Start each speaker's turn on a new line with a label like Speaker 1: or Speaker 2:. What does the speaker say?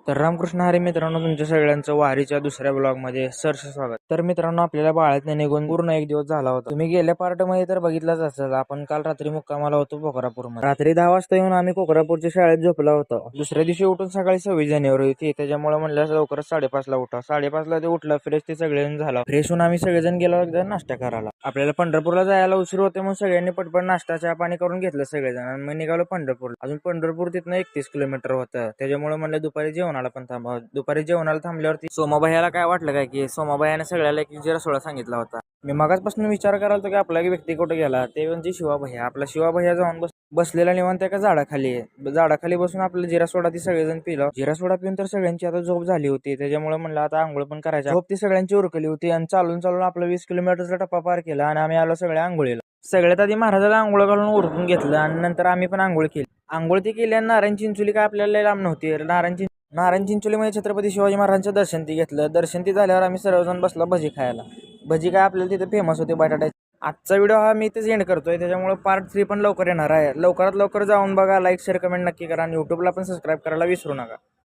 Speaker 1: तर रामकृष्ण हरी मित्रांनो, तुमच्या सगळ्यांचं वारीच्या दुसऱ्या ब्लॉगमध्ये सरस स्वागत. तर मित्रांनो, आपल्याला बाळ्यातनं निघून पूर्ण एक दिवस झाला होता. तुम्ही गेल्या पार्ट मध्ये तर बघितलंच असेल. आपण काल रात्री मुक्कामाला होतो कोकरापूरमध्ये. रात्री 10 वाजता येऊन आम्ही कोकरापूरच्या शाळेत झोपला होतो. दुसऱ्या दिवशी उठून सकाळी 26 जानेवारी होती, त्याच्यामुळे म्हणलं लवकरच 5:30 ला उठा. 5:30 ला ते उठलं, फ्रेश ते सगळेजण झाला. फ्रेश होऊन आम्ही सगळेजण गेलो एकदा नाश्ता करायला. आपल्याला पंढरपूरला जायला उशीर होते, म्हणून सगळ्यांनी पटपट नाश्ता चहा पाणी करून घेतलं सगळेजण आणि मग निघालो पंढरपूर. अजून पंढरपूर तिथनं 31 किलोमीटर होतं. त्याच्यामुळे म्हणलं दुपारी जेवणाला पण थांबा. दुपारी जेवणाला थांबल्यावरती सोमाभैयाला काय वाटलं काय की सोमाभैयाने सगळ्याला एक जरा सोळा सांगितला होता. मी मगाचपासून विचार करायला होतो की आपला एक व्यक्ती कुठे गेला, ते म्हणजे शिवाभैया. आपला शिवाभैया जाऊन बसलेला निवांत एका झाडाखाली. झाडाखाली बसून आपलं जिरा सोडा ती सगळेजण पिलं. जिरा सोडा पिऊन तर सगळ्यांची आता झोप झाली होती, त्याच्यामुळे म्हणलं आता आंघोळ पण करायची. झोप ती सगळ्यांची उरकली होती आणि चालून चालून आपलं 20 किलोमीटरचा टप्पा पार केला आणि आम्ही आलो सगळ्या आंघोळीला. सगळ्यात आधी महाराजाला आंघोळ घालून उरकून घेतलं आणि नंतर आम्ही पण आंघोळ केली. आंघोळ ती केली आणि नारायण चिंचोली काय आपल्याला लय लांब नव्हती. नारायण चिंचोलीमध्ये छत्रपती शिवाजी महाराजांचं दर्शन ती घेतलं. दर्शन ती झाल्यावर आम्ही सर्वजण बसला भजी खायला. भजी काय आपल्याला तिथे फेमस होते बटाट्याची. आजचा व्हिडिओ हा मी इथेच एंड करतोय, त्याच्यामुळे पार्ट 3 पण लवकर येणार आहे. लवकरात लवकर जाऊन बघा, लाईक शेअर कमेंट नक्की करा आणि यूट्यूबला पण सबस्क्राईब करायला विसरू नका.